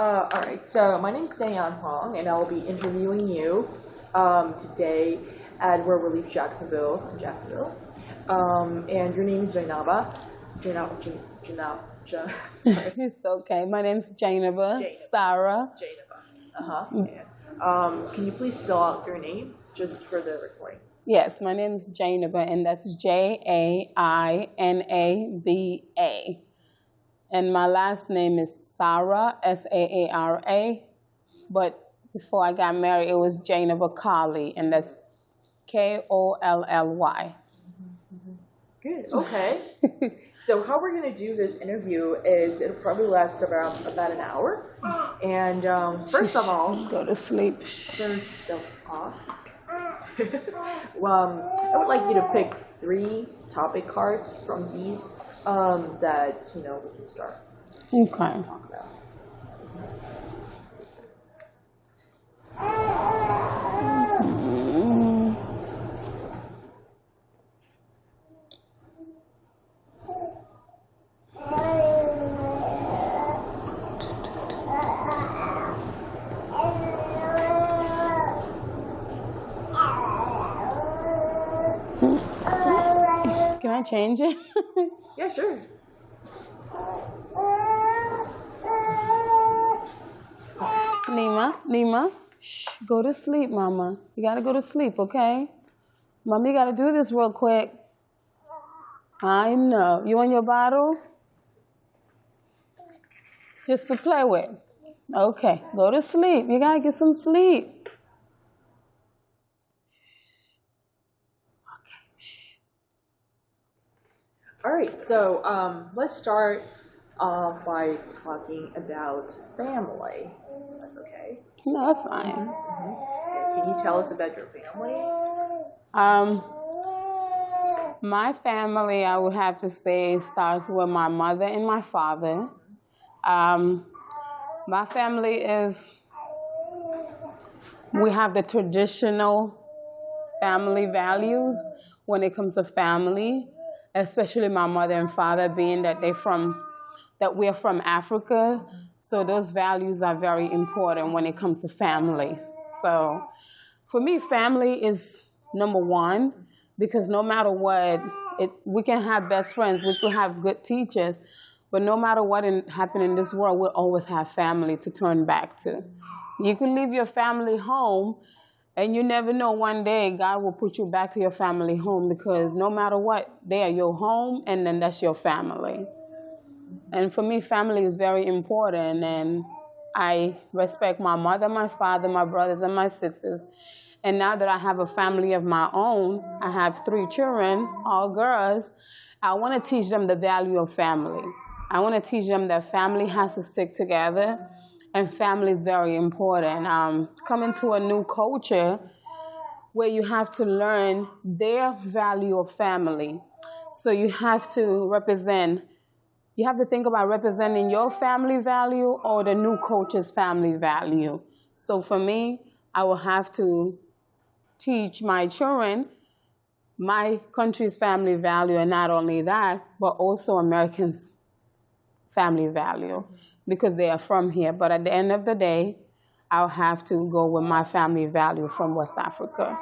All right, so my name is Seyeon Hwang, and I will be interviewing you today at World Relief Jacksonville. And your name is Jainaba. Sorry. It's okay. My name's Jainaba Saara. Can you please spell out your name just for the recording? Yes, my name's Jainaba, and that's Jainaba. And my last name is Saara, Saara. But before I got married, it was Jainaba Kali, and that's Kolly. Good. Okay. So how we're going to do this interview is it'll probably last about an hour. And first of all, go to sleep. First of all, well, I would like you to pick 3 topic cards from these that we can start. Okay. Talk about. Can I change it? Yeah, sure. Nima, shh, go to sleep, Mama. You gotta go to sleep, okay? Mommy gotta do this real quick. I know. You want your bottle? Just to play with. Okay, go to sleep. You gotta get some sleep. All right, so let's start by talking about family. That's okay. No, that's fine. Okay, can you tell us about your family? My family, I would have to say, starts with my mother and my father. My family is, we have the traditional family values when it comes to family, especially my mother and father, being that we're from Africa. So those values are very important when it comes to family. So for me, family is number one, because no matter what, we can have best friends, we can have good teachers, but no matter what happens in this world, we'll always have family to turn back to. You can leave your family home, and you never know, one day God will put you back to your family home, because no matter what, they are your home, and then that's your family. And for me, family is very important, and I respect my mother, my father, my brothers, and my sisters. And now that I have a family of my own, I have 3 children, all girls, I want to teach them the value of family. I want to teach them that family has to stick together, and family is very important. Coming to a new culture where you have to learn their value of family. So you have to think about representing your family value or the new culture's family value. So for me, I will have to teach my children my country's family value, and not only that, but also Americans' family value, because they are from here. But at the end of the day, I'll have to go with my family value from West Africa,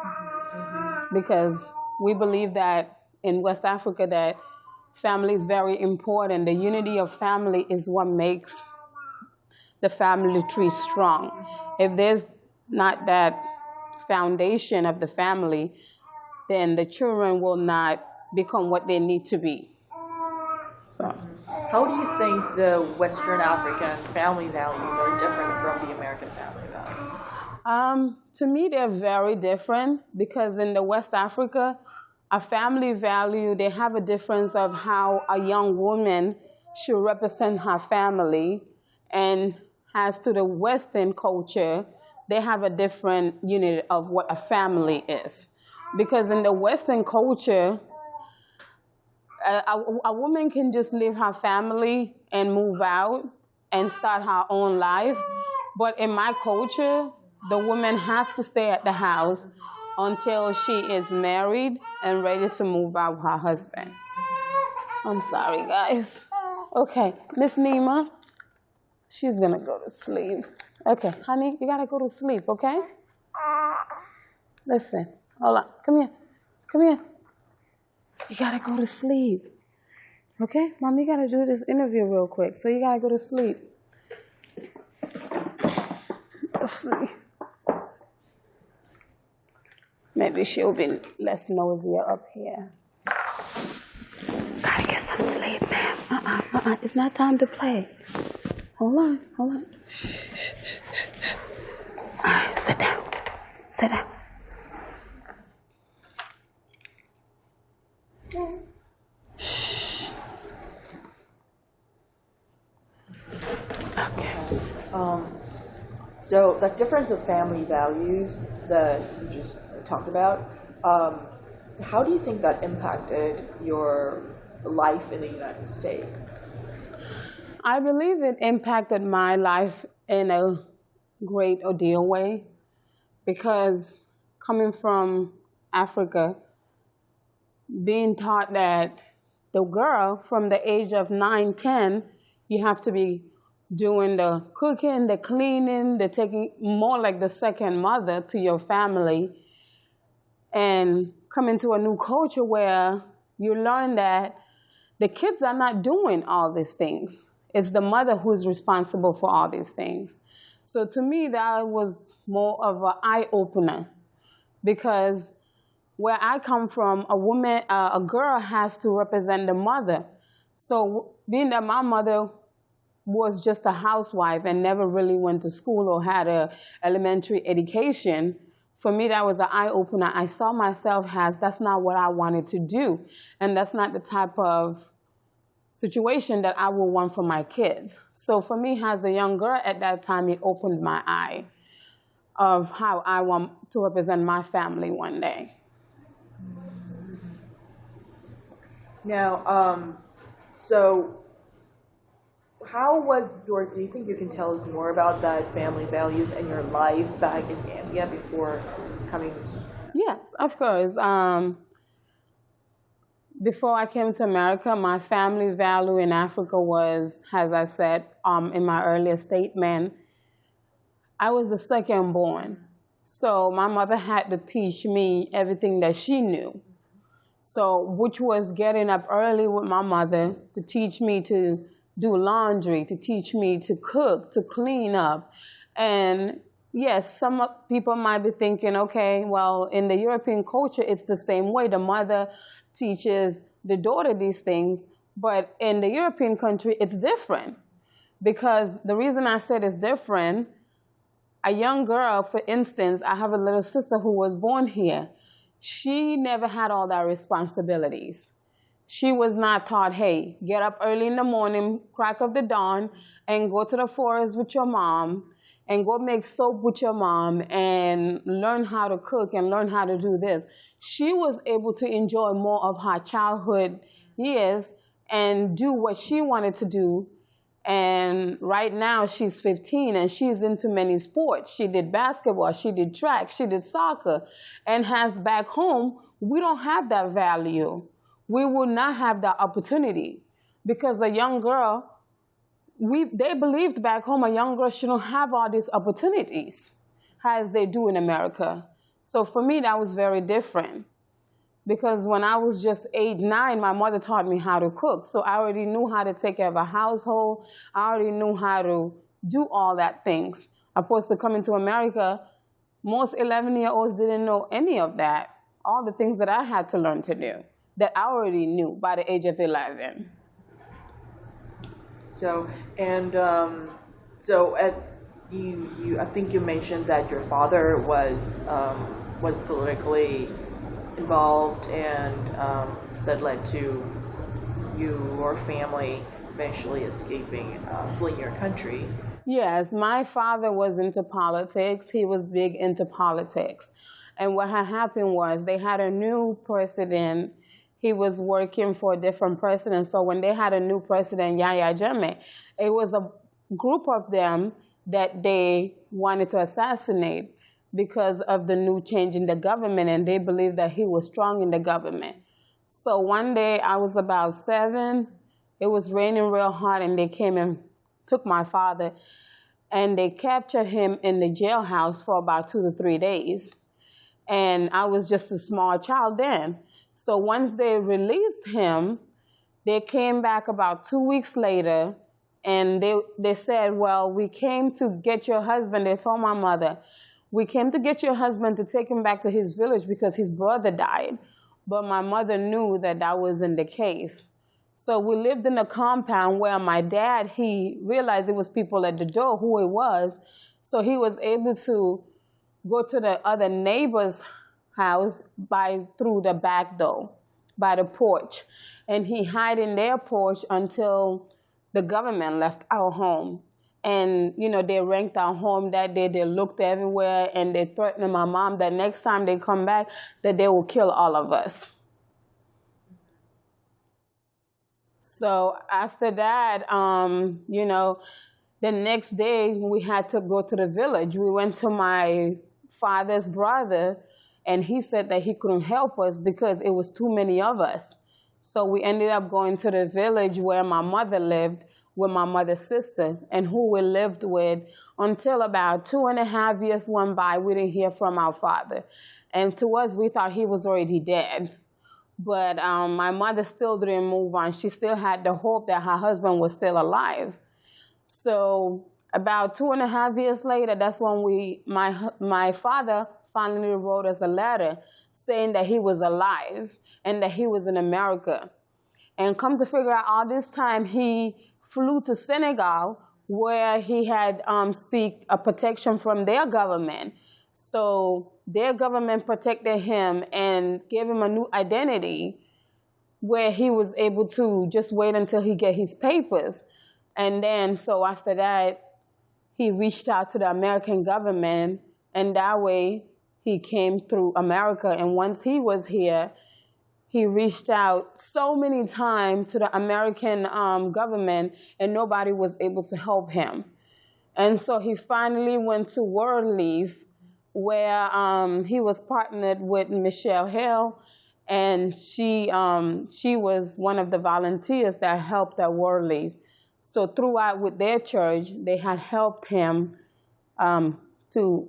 because we believe that in West Africa that family is very important. The unity of family is what makes the family tree strong. If there's not that foundation of the family, then the children will not become what they need to be. So, how do you think the Western African family values are different from the American family values? To me, they're very different, because in the West Africa, a family value, they have a difference of how a young woman should represent her family. And as to the Western culture, they have a different unit of what a family is. Because in the Western culture, a woman can just leave her family and move out and start her own life. But in my culture, the woman has to stay at the house until she is married and ready to move out with her husband. I'm sorry, guys. Okay, Miss Nima. She's gonna go to sleep. Okay, honey, you gotta go to sleep, okay? Listen, hold on, come here. Come here. You gotta go to sleep. Okay? Mom, you gotta do this interview real quick, so you gotta go to sleep. Let's see. Maybe she'll be less nosy up here. Gotta get some sleep, man. It's not time to play. Hold on. Shh. All right, sit down. Shh. Okay. So the difference of family values that you just talked about, how do you think that impacted your life in the United States? I believe it impacted my life in a great deal way, because coming from Africa, being taught that the girl from the age of 9, 10, you have to be doing the cooking, the cleaning, the taking, more like the second mother to your family, and coming to a new culture where you learn that the kids are not doing all these things. It's the mother who's responsible for all these things. So to me, that was more of an eye-opener, because where I come from, a girl has to represent the mother. So being that my mother was just a housewife and never really went to school or had a elementary education, for me that was an eye-opener. I saw myself as that's not what I wanted to do, and that's not the type of situation that I would want for my kids. So for me, as a young girl at that time, it opened my eye of how I want to represent my family one day. Now, so how was do you think you can tell us more about that family values and your life back in Gambia before coming? Yes, of course. Before I came to America, my family value in Africa was, as I said in my earlier statement, I was the second born. So my mother had to teach me everything that she knew. So, which was getting up early with my mother to teach me to do laundry, to teach me to cook, to clean up. And yes, some people might be thinking, okay, well, in the European culture, it's the same way. The mother teaches the daughter these things, but in the European country, it's different. Because the reason I said it's different, a young girl, for instance, I have a little sister who was born here. She never had all that responsibilities. She was not taught, hey, get up early in the morning, crack of the dawn, and go to the forest with your mom, and go make soap with your mom, and learn how to cook and learn how to do this. She was able to enjoy more of her childhood years and do what she wanted to do. And right now she's 15 and she's into many sports. She did basketball, she did track, she did soccer. And has back home, we don't have that value. We will not have that opportunity, because a young girl, they believed back home a young girl shouldn't have all these opportunities as they do in America. So for me, that was very different, because when I was just 8, 9, my mother taught me how to cook. So I already knew how to take care of a household. I already knew how to do all that things. Opposed to coming to America, most 11-year-olds didn't know any of that, all the things that I had to learn to do that I already knew by the age of 11. So, and I think you mentioned that your father was politically involved, and that led to your family eventually escaping, fleeing your country. Yes, my father was into politics. He was big into politics. And what had happened was they had a new president. He was working for a different president. So when they had a new president, Yahya Jammeh, it was a group of them that they wanted to assassinate because of the new change in the government, and they believed that he was strong in the government. So one day, I was about 7, it was raining real hard, and they came and took my father, and they captured him in the jailhouse for about 2 to 3 days. And I was just a small child then. So once they released him, they came back about 2 weeks later, and they said, well, we came to get your husband. They told my mother, we came to get your husband to take him back to his village because his brother died. But my mother knew that that wasn't the case. So we lived in a compound where my dad, he realized there was people at the door who it was. So he was able to go to the other neighbor's house through the back door, by the porch. And he hid in their porch until the government left our home. And, you know, they ranked our home that day. They looked everywhere, and they threatened my mom that next time they come back, that they will kill all of us. So after that, you know, the next day we had to go to the village. We went to my father's brother, and he said that he couldn't help us because it was too many of us. So we ended up going to the village where my mother lived with my mother's sister, and who we lived with until about 2.5 years went by. We didn't hear from our father. And to us, we thought he was already dead. But my mother still didn't move on. She still had the hope that her husband was still alive. So about 2.5 years later, that's when my father finally wrote us a letter saying that he was alive and that he was in America. And come to figure out, all this time he flew to Senegal, where he had seek a protection from their government. So their government protected him and gave him a new identity, where he was able to just wait until he get his papers. And then, so after that, he reached out to the American government, and that way he came through America. And once he was here, he reached out so many times to the American government, and nobody was able to help him. And so he finally went to World Leaf, where he was partnered with Michelle Hill, and she was one of the volunteers that helped at World Leaf. So throughout with their church, they had helped him to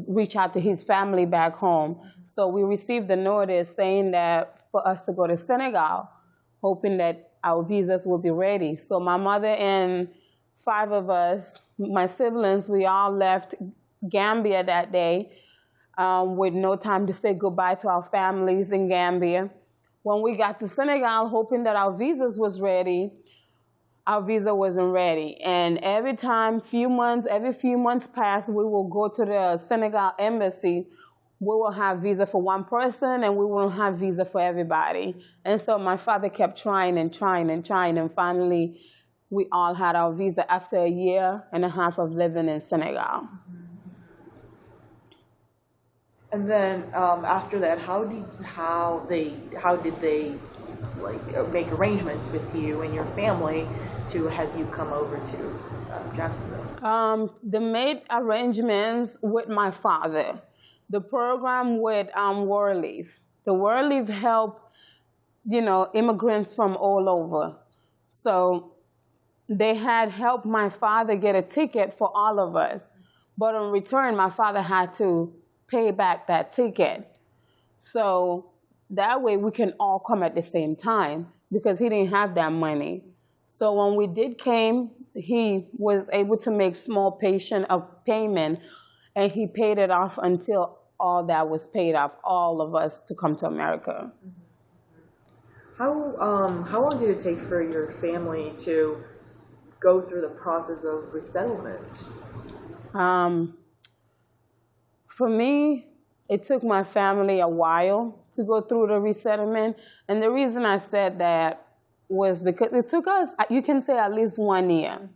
reach out to his family back home. So we received the notice saying that for us to go to Senegal, hoping that our visas will be ready. So my mother and 5 of us, my siblings, we all left Gambia that day with no time to say goodbye to our families in Gambia. When we got to Senegal, hoping that our visas was ready, our visa wasn't ready. And every few months passed, we will go to the Senegal embassy. We will have visa for one person, and we won't have visa for everybody. And so my father kept trying and trying and trying, and finally we all had our visa after 1.5 years of living in Senegal. And then after that, how did they make arrangements with you and your family to have you come over to Jacksonville? They made arrangements with my father. The program with World Leaf. The World Leaf helped, immigrants from all over. So they had helped my father get a ticket for all of us. But in return, my father had to pay back that ticket. So that way we can all come at the same time, because he didn't have that money. So when we did came, he was able to make small payment, and he paid it off until all that was paid off, all of us, to come to America. How long did it take for your family to go through the process of resettlement? For me, it took my family a while to go through the resettlement. And the reason I said that was because it took us, you can say, at least 1 year.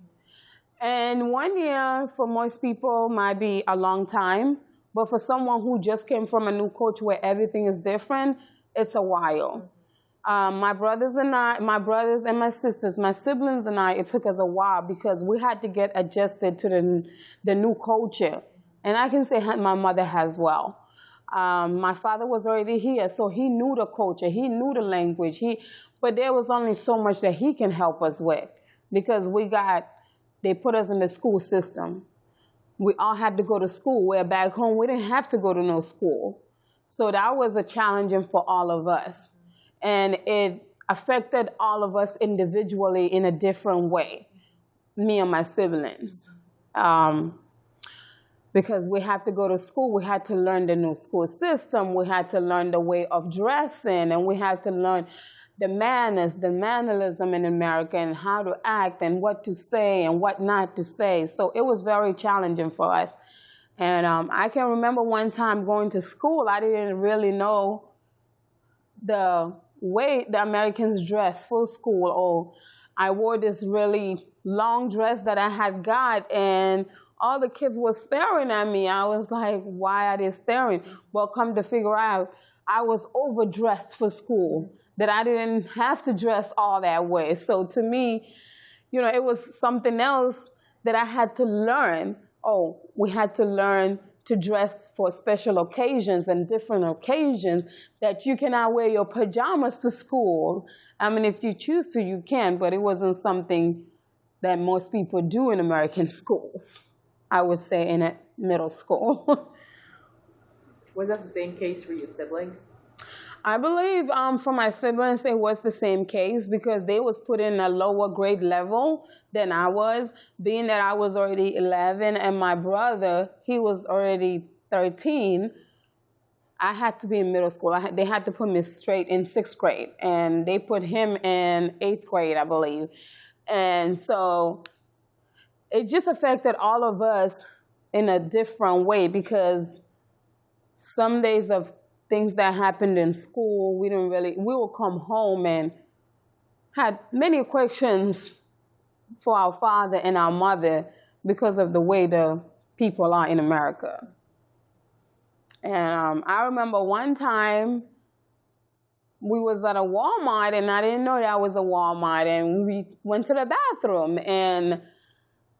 And 1 year for most people might be a long time, but for someone who just came from a new culture where everything is different, it's a while. My brothers and my sisters, my siblings and I, it took us a while because we had to get adjusted to the new culture. And I can say my mother as well. My father was already here, so he knew the culture, he knew the language, but there was only so much that he can help us with, because we got they put us in the school system. We all had to go to school, where back home we didn't have to go to no school. So that was a challenging for all of us. And it affected all of us individually in a different way, me and my siblings. Because we had to go to school, we had to learn the new school system, we had to learn the way of dressing, and we had to learn the manners, the mannerism in America, and how to act, and what to say, and what not to say. So it was very challenging for us. And I can remember one time going to school, I didn't really know the way the Americans dress for school. Or I wore this really long dress that I had got, and all the kids were staring at me. I was like, why are they staring? Well, come to figure out, I was overdressed for school, that I didn't have to dress all that way. So to me, you know, it was something else that I had to learn. Oh, we had to learn to dress for special occasions and different occasions, that you cannot wear your pajamas to school. I mean, if you choose to, you can, but it wasn't something that most people do in American schools. I would say in a middle school. Was that the same case for your siblings? I believe for my siblings it was the same case, because they was put in a lower grade level than I was, being that I was already 11 and my brother, he was already 13. I had to be in middle school. They had to put me straight in 6th grade, and they put him in 8th grade, I believe. And so it just affected all of us in a different way, because some days of things that happened in school, we will come home and had many questions for our father and our mother because of the way the people are in America. And I remember one time we was at a Walmart, and I didn't know that was a Walmart, and we went to the bathroom, and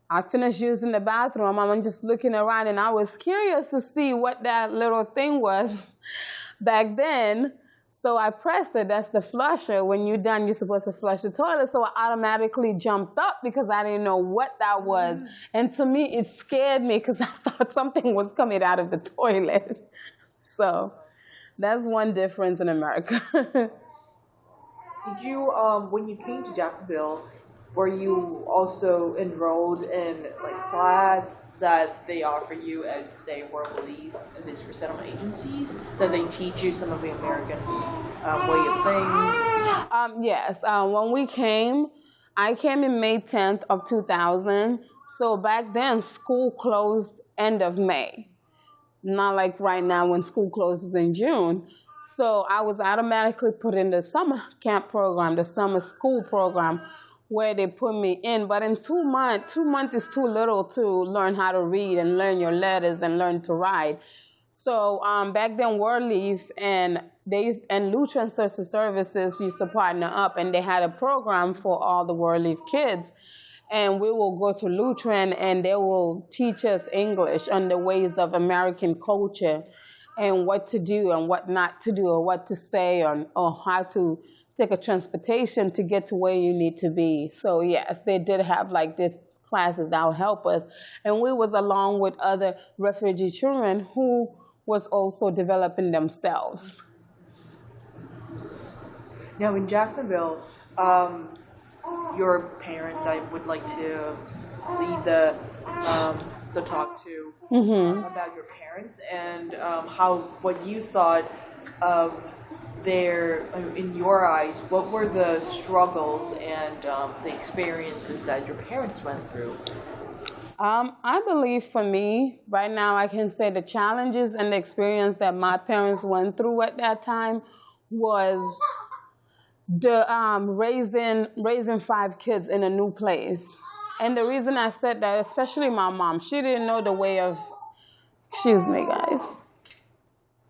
I finished using the bathroom. I'm just looking around, and I was curious to see what that little thing was back then. So I pressed it. That's the flusher. When you're done, you're supposed to flush the toilet. So I automatically jumped up because I didn't know what that was. And to me, it scared me because I thought something was coming out of the toilet. So that's one difference in America. Did you, when you came to Jacksonville, were you also enrolled in like class that they offer you at, say, World Relief and these resettlement agencies, that they teach you some of the American way of things? Yes. When we came, I came in May 10th of 2000. So back then, school closed end of May. Not like right now when school closes in June. So I was automatically put in the summer camp program, the summer school program, where they put me in. But in 2 months is too little to learn how to read and learn your letters and learn to write. So back then, World Relief and Lutheran Social Services used to partner up, and they had a program for all the World Relief kids. And we will go to Lutheran, and they will teach us English on the ways of American culture and what to do and what not to do, or what to say, or how to take a transportation to get to where you need to be. So yes, they did have like these classes that will help us. And we was along with other refugee children who was also developing themselves. Now in Jacksonville, your parents, I would like to lead the talk to about your parents and what you thought of in your eyes, what were the struggles and the experiences that your parents went through? I believe for me, right now, I can say the challenges and the experience that my parents went through at that time was the raising 5 kids in a new place. And the reason I said that, especially my mom, she didn't know the way of, excuse me, guys.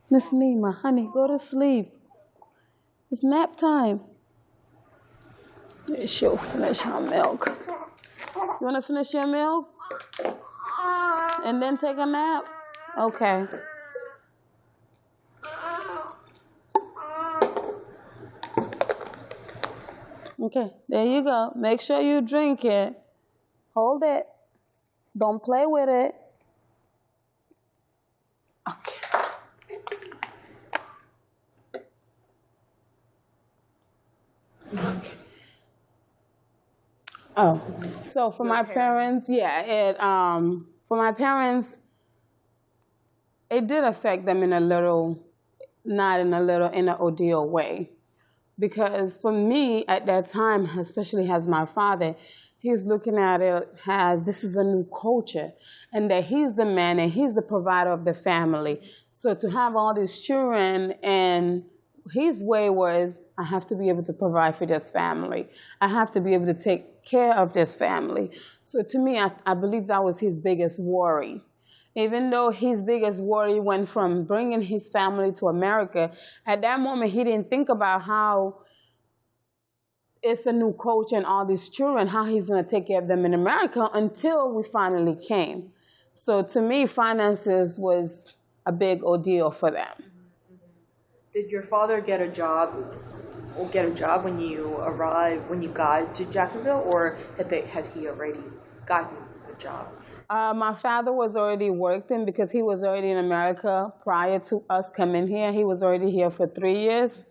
Miss Nima, honey, go to sleep. It's nap time. She'll finish her milk. You want to finish your milk? And then take a nap? Okay. Okay, there you go. Make sure you drink it. Hold it. Don't play with it. Okay. Okay. Oh, so for my parents, for my parents, it did affect them in in an ordeal way. Because for me at that time, especially as my father, he's looking at it as this is a new culture and that he's the man and he's the provider of the family. So to have all these children, and his way was, I have to be able to provide for this family. I have to be able to take care of this family. So to me, I believe that was his biggest worry. Even though his biggest worry went from bringing his family to America, at that moment he didn't think about how it's a new culture and all these children, how he's going to take care of them in America until we finally came. So to me, finances was a big ordeal for them. Did your father get a job when you arrived, when you got to Jacksonville, or had he already gotten a job? My father was already working because he was already in America prior to us coming here. He was already here for 3 years.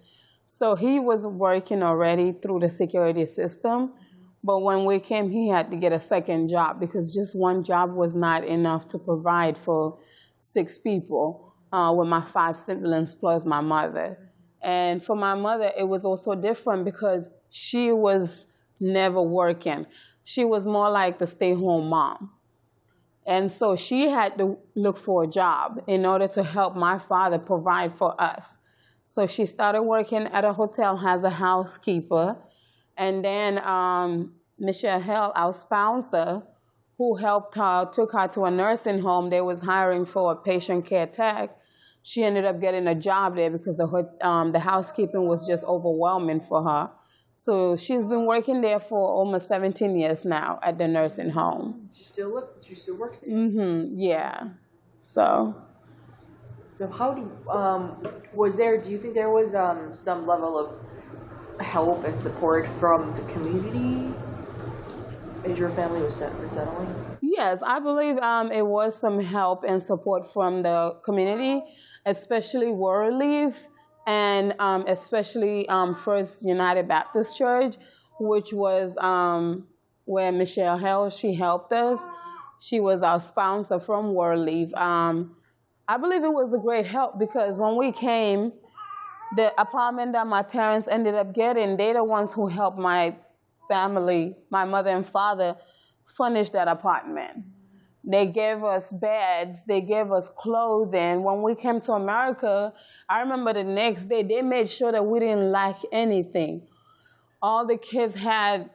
So he was working already through the security system. But when we came, he had to get a second job because just one job was not enough to provide for 6 people with my 5 siblings plus my mother. And for my mother, it was also different because she was never working. She was more like the stay-home mom. And so she had to look for a job in order to help my father provide for us. So she started working at a hotel as a housekeeper. And then Michelle Hell, our sponsor, who helped her, took her to a nursing home. They was hiring for a patient care tech. She ended up getting a job there because the housekeeping was just overwhelming for her. So she's been working there for almost 17 years now at the nursing home. She still works there? Mm-hmm, yeah. So how do you think there was some level of help and support from the community as your family was resettling? Yes, I believe it was some help and support from the community, especially World Relief. And especially First United Baptist Church, which was where Michelle Hell, she helped us. She was our sponsor from World Relief. I believe it was a great help because when we came, the apartment that my parents ended up getting, they're the ones who helped my family, my mother and father, furnish that apartment. They gave us beds. They gave us clothing. When we came to America, I remember the next day, they made sure that we didn't lack anything. All the kids had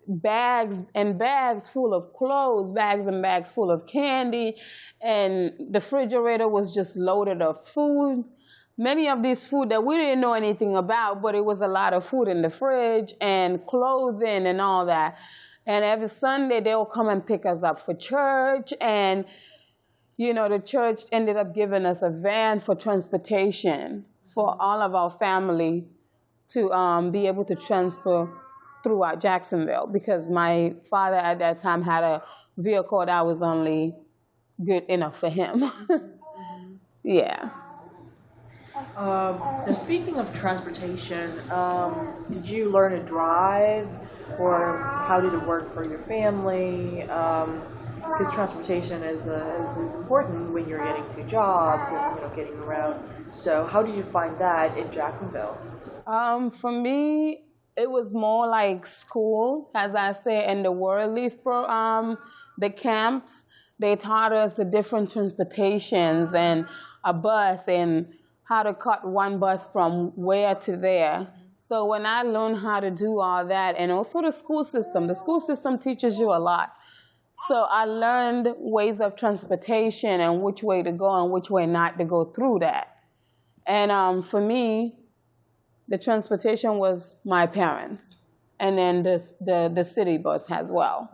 bags and bags full of clothes, bags and bags full of candy, and the refrigerator was just loaded of food. Many of these food that we didn't know anything about, but it was a lot of food in the fridge and clothing and all that. And every Sunday, they'll come and pick us up for church. And, you know, the church ended up giving us a van for transportation for all of our family to be able to transfer throughout Jacksonville. Because my father at that time had a vehicle that was only good enough for him. Yeah. Now, speaking of transportation, did you learn to drive? Or how did it work for your family? Because transportation is important when you're getting to jobs and getting around. So how did you find that in Jacksonville? For me, it was more like school, as I say, in the World Relief the camps. They taught us the different transportations and a bus and how to cut one bus from where to there. So when I learned how to do all that, and also the school system teaches you a lot. So I learned ways of transportation and which way to go and which way not to go through that. And for me, the transportation was my parents, and then the city bus as well.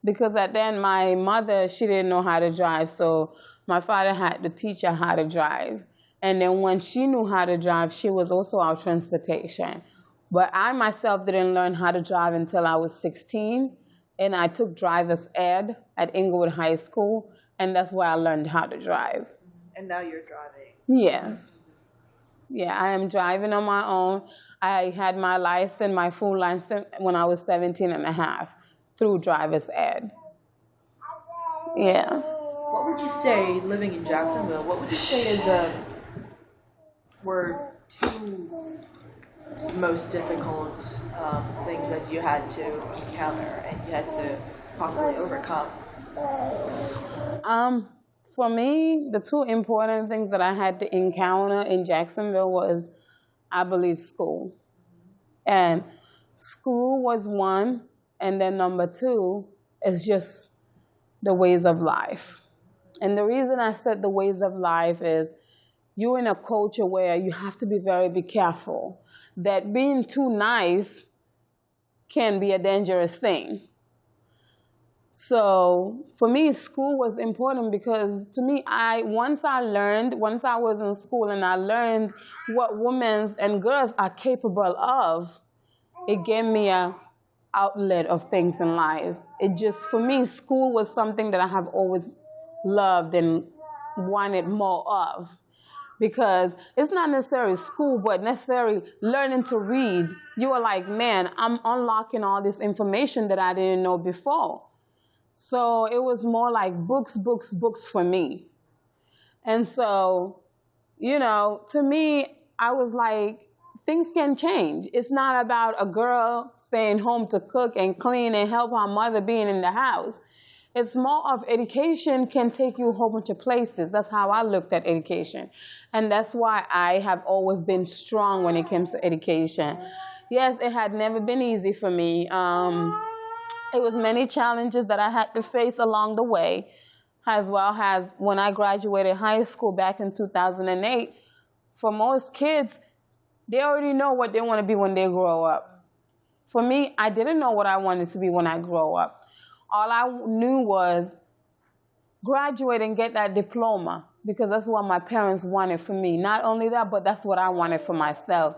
Because at then my mother, she didn't know how to drive, so my father had to teach her how to drive. And then when she knew how to drive, she was also our transportation. But I myself didn't learn how to drive until I was 16, and I took driver's ed at Inglewood High School, and that's where I learned how to drive. And now you're driving. Yes. Yeah, I am driving on my own. I had my license, my full license, when I was 17 and a half through driver's ed. Yeah. What would you say, living in Jacksonville, what would you say were two most difficult things that you had to encounter and you had to possibly overcome? For me, the two important things that I had to encounter in Jacksonville was, I believe, school. And school was one, and then number two is just the ways of life. And the reason I said the ways of life is you're in a culture where you have to be careful. That being too nice can be a dangerous thing. So for me, school was important because to me, once I was in school and I learned what women and girls are capable of, it gave me an outlet of things in life. For me, school was something that I have always loved and wanted more of. Because it's not necessarily school, but necessarily learning to read. You are like, man, I'm unlocking all this information that I didn't know before. So it was more like books for me. And so, to me, I was like, things can change. It's not about a girl staying home to cook and clean and help her mother being in the house. It's more of education can take you a whole bunch of places. That's how I looked at education. And that's why I have always been strong when it comes to education. Yes, it had never been easy for me. It was many challenges that I had to face along the way, as well as when I graduated high school back in 2008. For most kids, they already know what they want to be when they grow up. For me, I didn't know what I wanted to be when I grow up. All I knew was graduate and get that diploma because that's what my parents wanted for me. Not only that, but that's what I wanted for myself.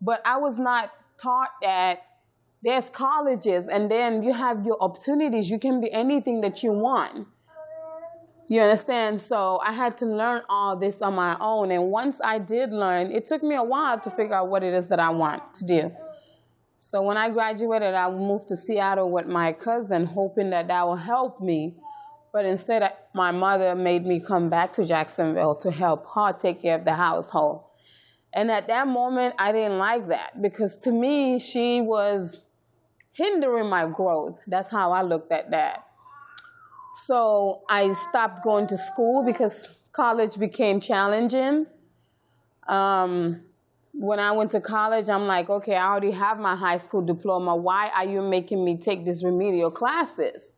But I was not taught that there's colleges and then you have your opportunities. You can be anything that you want. You understand? So I had to learn all this on my own. And once I did learn, it took me a while to figure out what it is that I want to do. So when I graduated, I moved to Seattle with my cousin, hoping that will help me. But instead, my mother made me come back to Jacksonville to help her take care of the household. And at that moment, I didn't like that because to me, she was hindering my growth. That's how I looked at that. So I stopped going to school because college became challenging. When I went to college, I'm like, okay, I already have my high school diploma. Why are you making me take these remedial classes?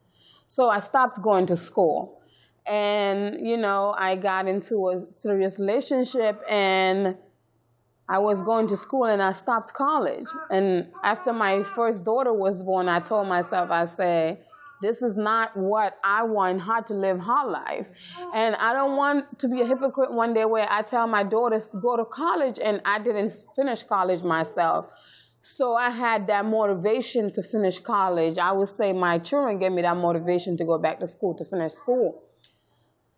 So I stopped going to school. And, I got into a serious relationship and I was going to school and I stopped college. And after my first daughter was born, I told myself, I said, this is not what I want her to live her life. And I don't want to be a hypocrite one day where I tell my daughters to go to college and I didn't finish college myself. So I had that motivation to finish college. I would say my children gave me that motivation to go back to school, to finish school.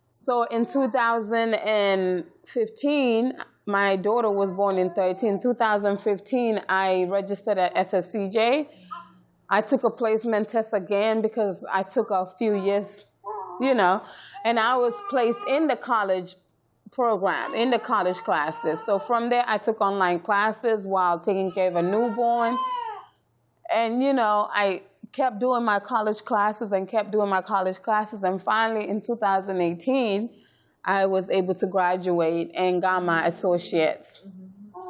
So in 2015, my daughter was born in 2015, I registered at FSCJ. I took a placement test again because I took a few years, and I was placed in the college program, in the college classes. So from there, I took online classes while taking care of a newborn. And, I kept doing my college classes and And finally, in 2018, I was able to graduate and got my associates.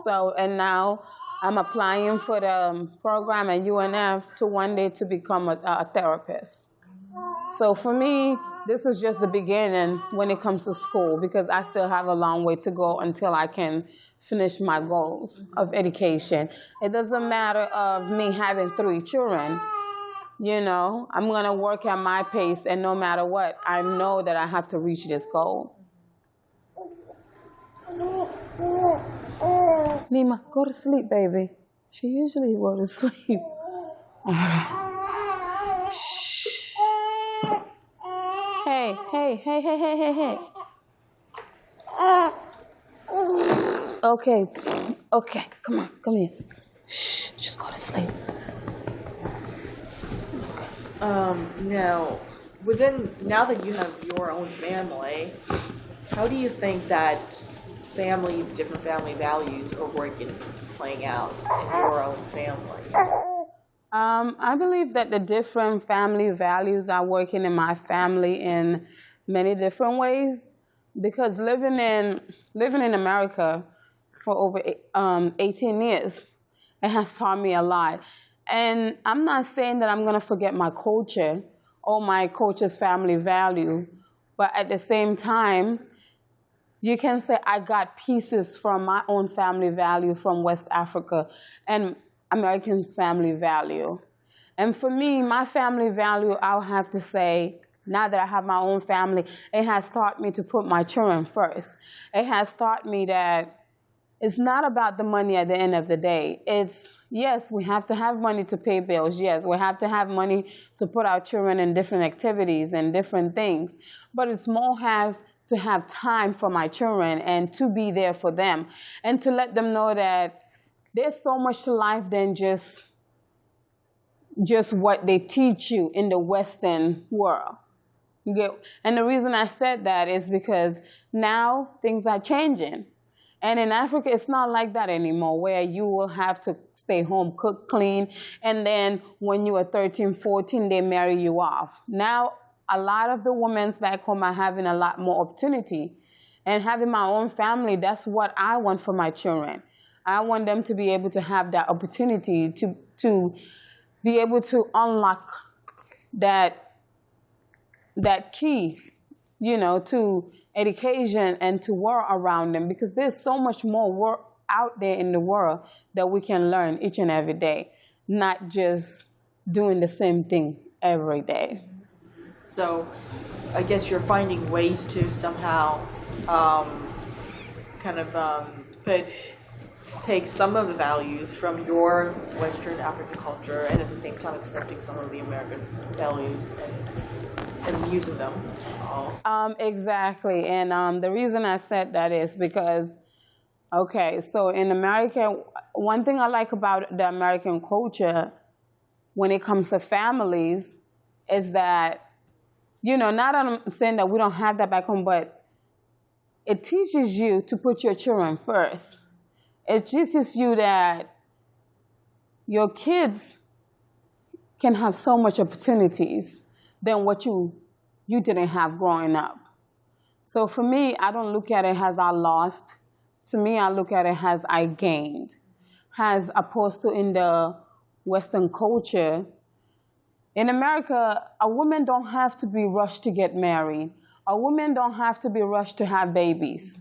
So, and now I'm applying for the program at UNF to one day to become a therapist. So for me, this is just the beginning when it comes to school because I still have a long way to go until I can finish my goals of education. It doesn't matter of me having 3 children. I'm going to work at my pace and no matter what, I know that I have to reach this goal. Nima, go to sleep, baby. She usually goes to sleep. All right. Shh. Hey. Okay. Come here. Shh. Just go to sleep. Now that you have your own family, how do you think that different family values are playing out in your own family? I believe that the different family values are working in my family in many different ways, because living in America for over 18 years, it has taught me a lot. And I'm not saying that I'm going to forget my culture or my culture's family value, but at the same time, you can say I got pieces from my own family value from West Africa and Americans' family value. And for me, my family value, I'll have to say, now that I have my own family, it has taught me to put my children first. It has taught me that it's not about the money at the end of the day. It's, yes, we have to have money to pay bills. Yes, we have to have money to put our children in different activities and different things. But it's more has to have time for my children and to be there for them and to let them know that there's so much to life than just what they teach you in the Western world. And the reason I said that is because now things are changing. And in Africa, it's not like that anymore, where you will have to stay home, cook, clean, and then when you are 13, 14, they marry you off. Now, a lot of the women back home are having a lot more opportunity. And having my own family, that's what I want for my children. I want them to be able to have that opportunity to be able to unlock that key, to education and to world around them, because there's so much more work out there in the world that we can learn each and every day, not just doing the same thing every day. So I guess you're finding ways to somehow take some of the values from your Western African culture and at the same time accepting some of the American values and using them. Exactly. And the reason I said that is because, okay, so in America, one thing I like about the American culture when it comes to families is that, not that I'm saying that we don't have that back home, but it teaches you to put your children first. It teaches you that your kids can have so much opportunities than what you didn't have growing up. So for me, I don't look at it as I lost. To me, I look at it as I gained. As opposed to in the Western culture, in America, a woman don't have to be rushed to get married. A woman don't have to be rushed to have babies.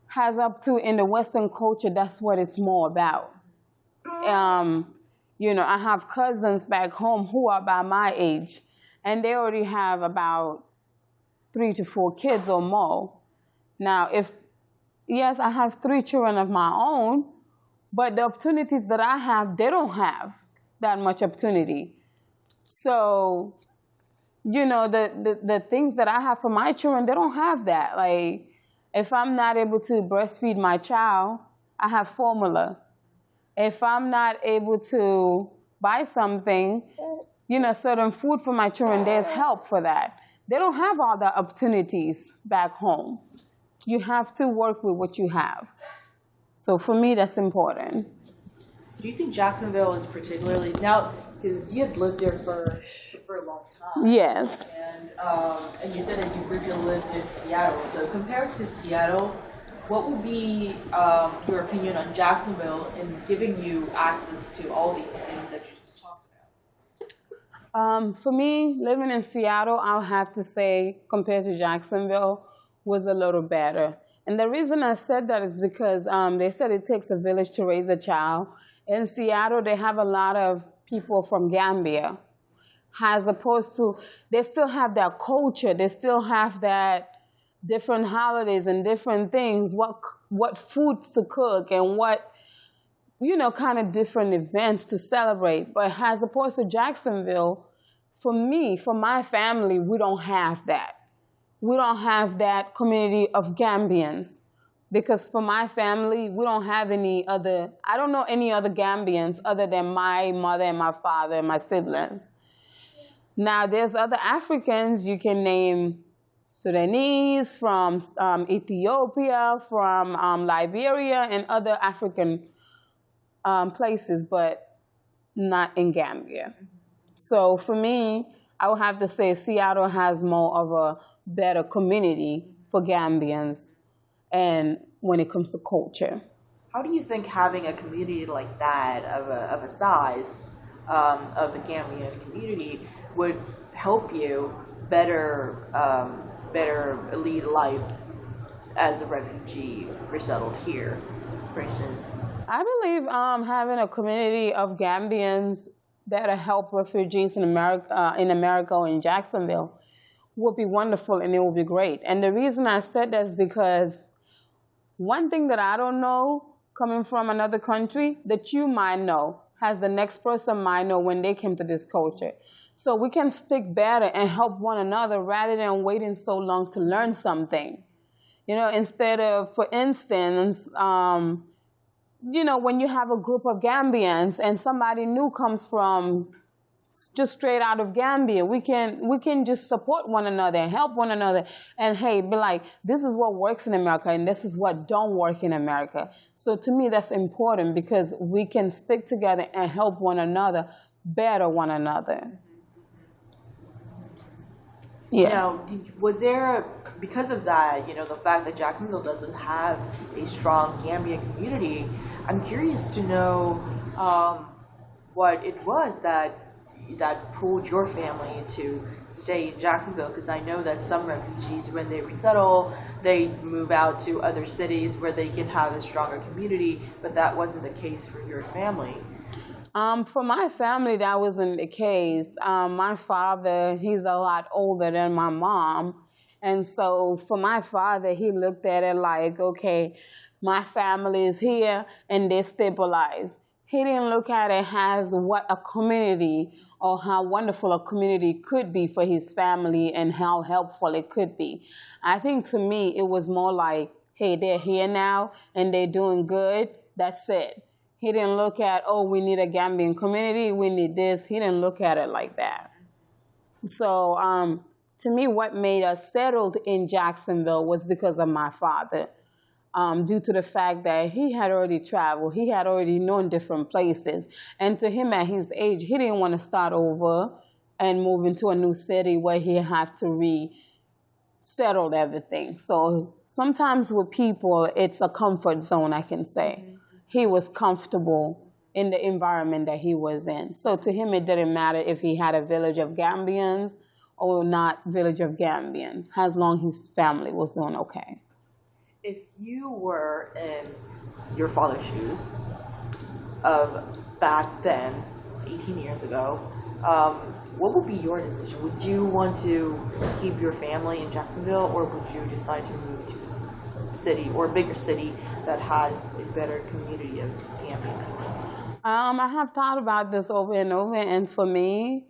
Has up to in the Western culture, that's what it's more about. I have cousins back home who are about my age, and they already have about 3 to 4 kids or more. Now, yes, I have 3 children of my own, but the opportunities that I have, they don't have that much opportunity. So, the things that I have for my children, they don't have that. Like, if I'm not able to breastfeed my child, I have formula. If I'm not able to buy something, certain food for my children, there's help for that. They don't have all the opportunities back home. You have to work with what you have. So for me, that's important. Do you think Jacksonville is particularly, now, because you have lived there for a long time. Yes. And you said that you briefly lived in Seattle. So compared to Seattle, what would be your opinion on Jacksonville in giving you access to all these things that you just talked about? For me, living in Seattle, I'll have to say, compared to Jacksonville, was a little better. And the reason I said that is because they said it takes a village to raise a child. In Seattle, they have a lot of people from Gambia, as opposed to, they still have that culture. They still have that different holidays and different things, what foods to cook and what kind of different events to celebrate. But as opposed to Jacksonville, for me, for my family, we don't have that. We don't have that community of Gambians. Because for my family, we don't have I don't know any other Gambians other than my mother and my father and my siblings. Now, there's other Africans you can name, Sudanese, from Ethiopia, from Liberia, and other African places, but not in Gambia. So for me, I would have to say Seattle has more of a better community for Gambians, and when it comes to culture. How do you think having a community like that, of a size of the Gambian community, would help you better lead life as a refugee resettled here, for instance? I believe having a community of Gambians that help refugees in America or in Jacksonville would be wonderful, and it would be great. And the reason I said that is because one thing that I don't know, coming from another country, that you might know, has the next person might know when they came to this culture. So we can stick better and help one another rather than waiting so long to learn something. Instead of, for instance, when you have a group of Gambians and somebody new comes from just straight out of Gambia, we can just support one another and help one another, and hey, be like, this is what works in America and this is what don't work in America. So to me, that's important because we can stick together and help one another better one another. Yeah. Now, was there, because of that, the fact that Jacksonville doesn't have a strong Gambian community, I'm curious to know what it was that pulled your family to stay in Jacksonville, because I know that some refugees, when they resettle, they move out to other cities where they can have a stronger community, but that wasn't the case for your family. For my family, that wasn't the case. My father, he's a lot older than my mom. And so for my father, he looked at it like, okay, my family is here and they're stabilized. He didn't look at it as what a community or how wonderful a community could be for his family and how helpful it could be. I think to me, it was more like, hey, they're here now and they're doing good. That's it. He didn't look at, oh, we need a Gambian community, we need this. He didn't look at it like that. So to me, what made us settled in Jacksonville was because of my father, due to the fact that he had already traveled. He had already known different places. And to him at his age, he didn't want to start over and move into a new city where he had to resettle everything. So sometimes with people, it's a comfort zone, I can say. He was comfortable in the environment that he was in. So to him, it didn't matter if he had a village of Gambians or not village of Gambians, as long as his family was doing okay. If you were in your father's shoes of back then, 18 years ago, what would be your decision? Would you want to keep your family in Jacksonville, or would you decide to move to a city or a bigger city that has a better community of Gambians? I have thought about this over and over, and for me,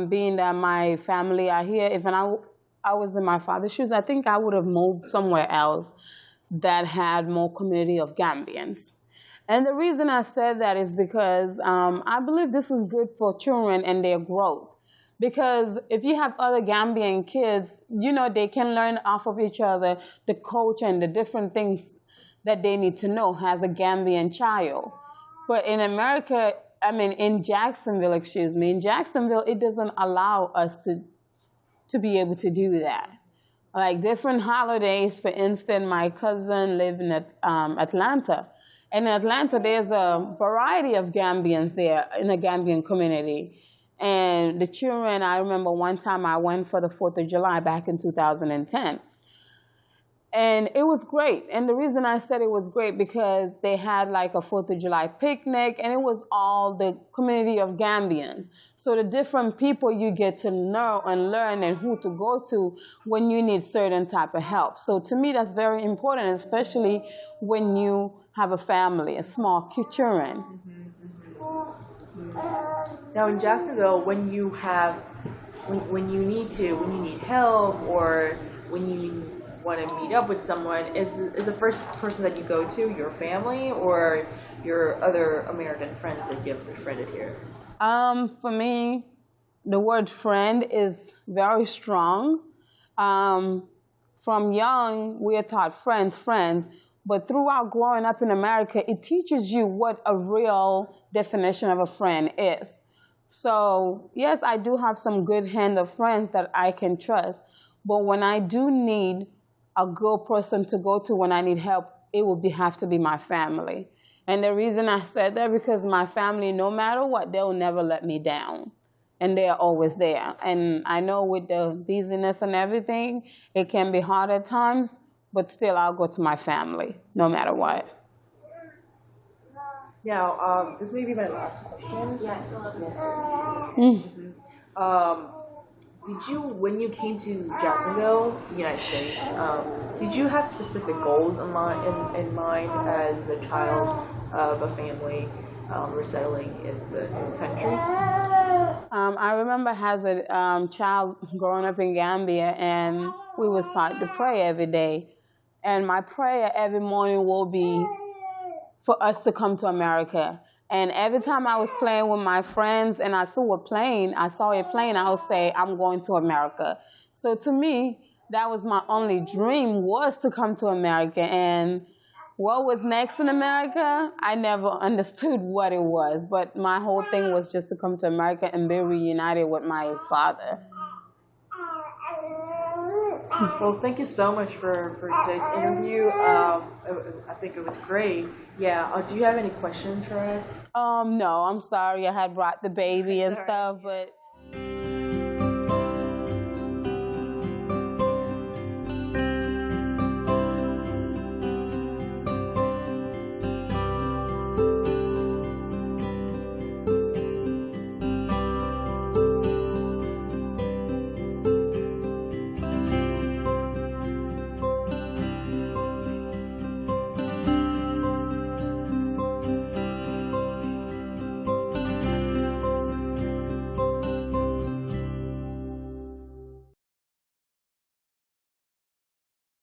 being that my family are here, if I was in my father's shoes, I think I would have moved somewhere else that had more community of Gambians. And the reason I said that is because I believe this is good for children and their growth. Because if you have other Gambian kids, they can learn off of each other the culture and the different things that they need to know as a Gambian child. But in America, in Jacksonville, it doesn't allow us to be able to do that. Like different holidays, for instance, my cousin lived in Atlanta. And in Atlanta, there's a variety of Gambians there in the Gambian community. And the children, I remember one time I went for the 4th of July back in 2010. And it was great. And the reason I said it was great because they had like a 4th of July picnic, and it was all the community of Gambians. So the different people you get to know and learn and who to go to when you need certain type of help. So to me, that's very important, especially when you have a family, a small children. Now in Jacksonville, when you need help, or when you want to meet up with someone, is the first person that you go to your family or your other American friends that you have befriended here? For me, the word friend is very strong. From young, we are taught friends, but throughout growing up in America, it teaches you what a real definition of a friend is. So yes, I do have some good hand of friends that I can trust, but when I do need a good person to go to when I need help, it will have to be my family. And the reason I said that, because my family, no matter what, they'll never let me down. And they're always there. And I know with the busyness and everything, it can be hard at times, but still I'll go to my family, no matter what. Now, this may be my last question. Yeah, it's 11. Did you, when you came to Jacksonville, United States, did you have specific goals in mind as a child of a family resettling in the new country? I remember as a child growing up in Gambia, and we would start to pray every day. And my prayer every morning will be for us to come to America. And every time I was playing with my friends and I saw a plane, I would say, I'm going to America. So to me, that was my only dream, was to come to America. And what was next in America, I never understood what it was. But my whole thing was just to come to America and be reunited with my father. Well, thank you so much for today's interview. I think it was great. Yeah. Do you have any questions for us? No, I'm sorry. I had brought the baby and stuff, but